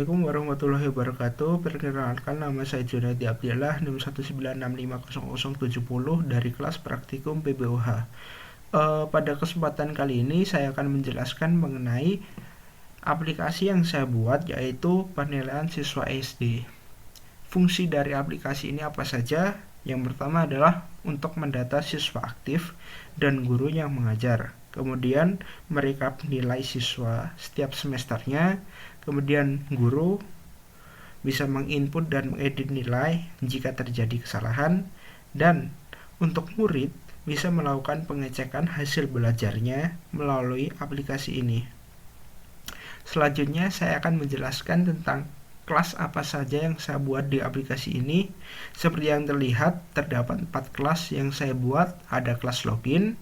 Assalamualaikum warahmatullahi wabarakatuh. Perkenalkan, nama saya Junedi Abdillah, NIM 196500070 dari kelas praktikum PBOH. Pada kesempatan kali ini saya akan menjelaskan mengenai aplikasi yang saya buat, yaitu penilaian siswa SD. Fungsi dari aplikasi ini apa saja? Yang pertama adalah untuk mendata siswa aktif dan guru yang mengajar. Kemudian merekap nilai siswa setiap semesternya. Kemudian guru bisa menginput dan mengedit nilai jika terjadi kesalahan. Dan untuk murid bisa melakukan pengecekan hasil belajarnya melalui aplikasi ini. Selanjutnya saya akan menjelaskan tentang kelas apa saja yang saya buat di aplikasi ini. Seperti yang terlihat, terdapat 4 kelas yang saya buat. Ada kelas login,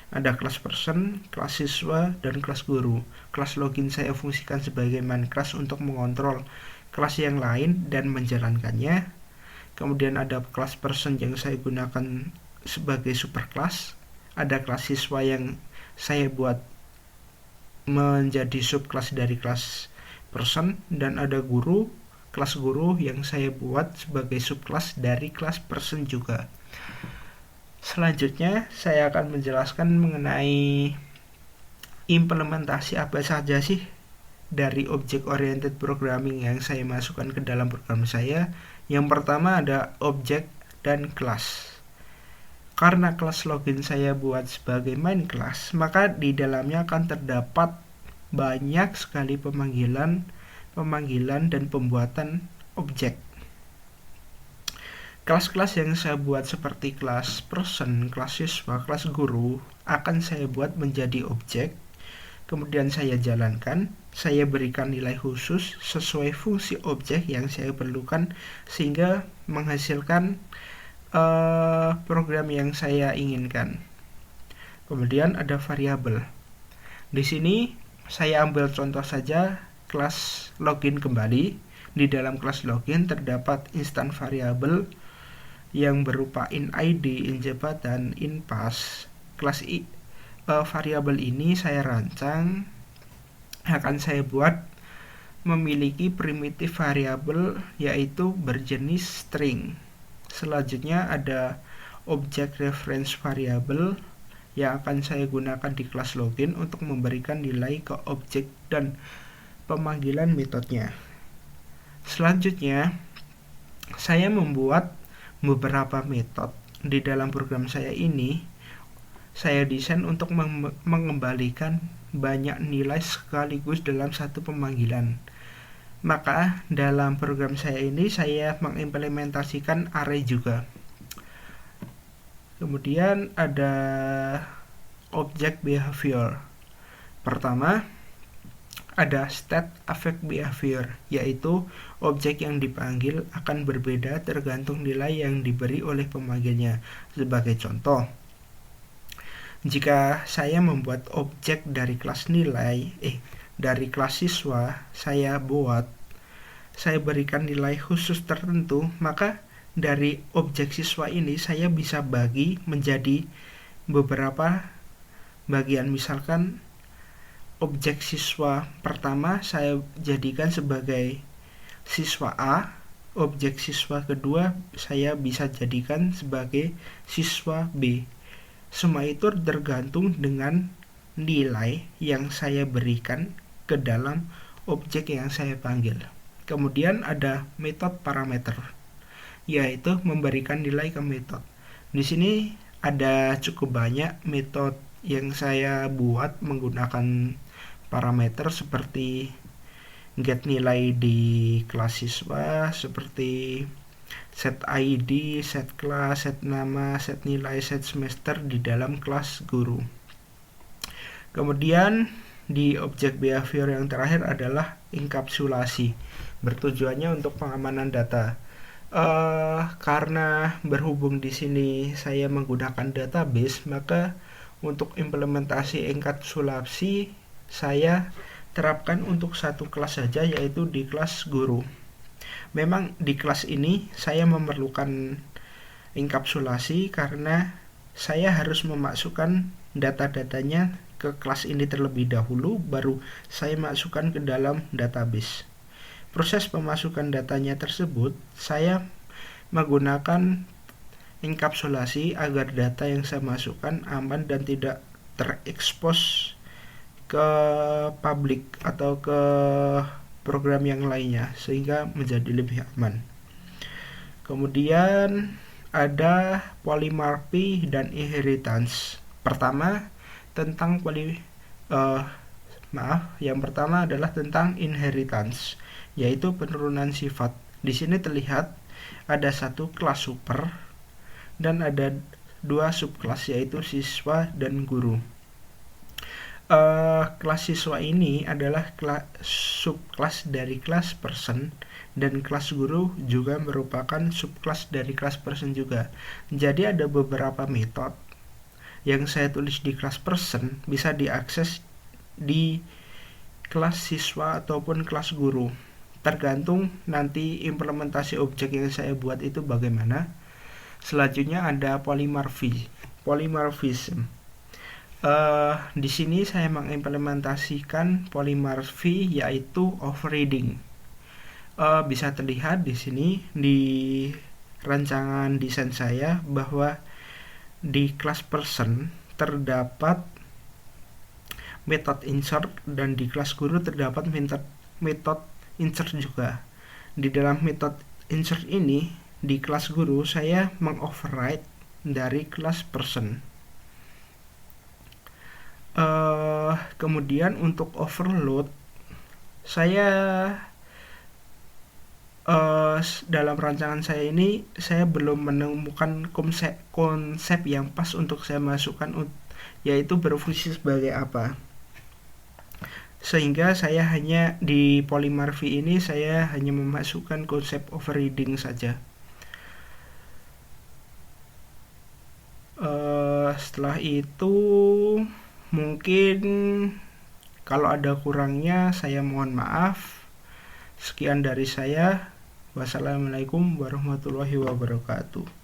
ada kelas person, kelas siswa, dan kelas guru. Kelas login saya fungsikan sebagai main kelas untuk mengontrol kelas yang lain dan menjalankannya. Kemudian ada kelas person yang saya gunakan sebagai super kelas. Ada kelas siswa yang saya buat menjadi subkelas dari kelas person, dan ada kelas guru yang saya buat sebagai subkelas dari kelas person juga. Selanjutnya saya akan menjelaskan mengenai implementasi apa saja sih dari object oriented programming yang saya masukkan ke dalam program saya. Yang pertama ada objek dan kelas. Karena kelas login saya buat sebagai main kelas, maka di dalamnya akan terdapat banyak sekali pemanggilan dan pembuatan objek. Kelas-kelas yang saya buat seperti kelas person, kelas siswa, kelas guru akan saya buat menjadi objek. Kemudian saya jalankan, saya berikan nilai khusus sesuai fungsi objek yang saya perlukan sehingga menghasilkan program yang saya inginkan. Kemudian ada variabel. Di sini saya ambil contoh saja kelas login kembali. Di dalam kelas login terdapat instan variabel yang berupa inID, injabat, dan inpass. Kelas variabel ini saya rancang akan saya buat memiliki primitif variabel yaitu berjenis string. Selanjutnya ada object reference variable yang akan saya gunakan di kelas login untuk memberikan nilai ke objek dan pemanggilan metodenya. Selanjutnya saya membuat beberapa metode di dalam program saya ini. Saya desain untuk mengembalikan banyak nilai sekaligus dalam satu pemanggilan. Maka dalam program saya ini saya mengimplementasikan array juga. Kemudian ada object behavior. Pertama ada state affect behavior, yaitu objek yang dipanggil akan berbeda tergantung nilai yang diberi oleh pemanggilnya. Sebagai contoh, jika saya membuat objek dari kelas dari kelas siswa, saya berikan nilai khusus tertentu, maka dari objek siswa ini saya bisa bagi menjadi beberapa bagian. Misalkan objek siswa pertama saya jadikan sebagai siswa A, objek siswa kedua saya bisa jadikan sebagai siswa B. Semua itu tergantung dengan nilai yang saya berikan ke dalam objek yang saya panggil. Kemudian ada metode parameter, yaitu memberikan nilai ke metode. Di sini ada cukup banyak metode yang saya buat menggunakan parameter seperti get nilai di kelas siswa, seperti set ID, set kelas, set nama, set nilai, set semester di dalam kelas guru. Kemudian di objek behavior yang terakhir adalah enkapsulasi, bertujuannya untuk pengamanan data. Karena berhubung di sini saya menggunakan database, maka untuk implementasi enkapsulasi saya terapkan untuk satu kelas saja, yaitu di kelas guru. Memang di kelas ini saya memerlukan enkapsulasi karena saya harus memasukkan data-datanya ke kelas ini terlebih dahulu, baru saya masukkan ke dalam database. proses pemasukan datanya tersebut, saya menggunakan enkapsulasi agar data yang saya masukkan aman dan tidak terekspos ke publik atau ke program yang lainnya, sehingga menjadi lebih aman. Kemudian ada polymorphy dan inheritance. Pertama tentang yang pertama adalah tentang inheritance, yaitu penurunan sifat. Di sini terlihat ada satu kelas super dan ada dua subkelas, yaitu siswa dan guru. Kelas siswa ini adalah subkelas dari kelas person, dan kelas guru juga merupakan subkelas dari kelas person juga. Jadi ada beberapa metode yang saya tulis di kelas person bisa diakses di kelas siswa ataupun kelas guru, tergantung nanti implementasi objek yang saya buat itu bagaimana. Selanjutnya ada polymorphism. Di sini saya mengimplementasikan polymorphy, yaitu overriding. Bisa terlihat di sini di rancangan desain saya bahwa di kelas person terdapat method insert dan di kelas guru terdapat method insert juga. Di dalam method insert ini di kelas guru saya mengoverride dari kelas person. Kemudian untuk overload, saya dalam rancangan saya ini saya belum menemukan konsep yang pas untuk saya masukkan, yaitu berfungsi sebagai apa. Sehingga saya hanya di polymorphy ini saya hanya memasukkan konsep overriding saja. Setelah itu mungkin kalau ada kurangnya saya mohon maaf. Sekian dari saya. Wassalamualaikum warahmatullahi wabarakatuh.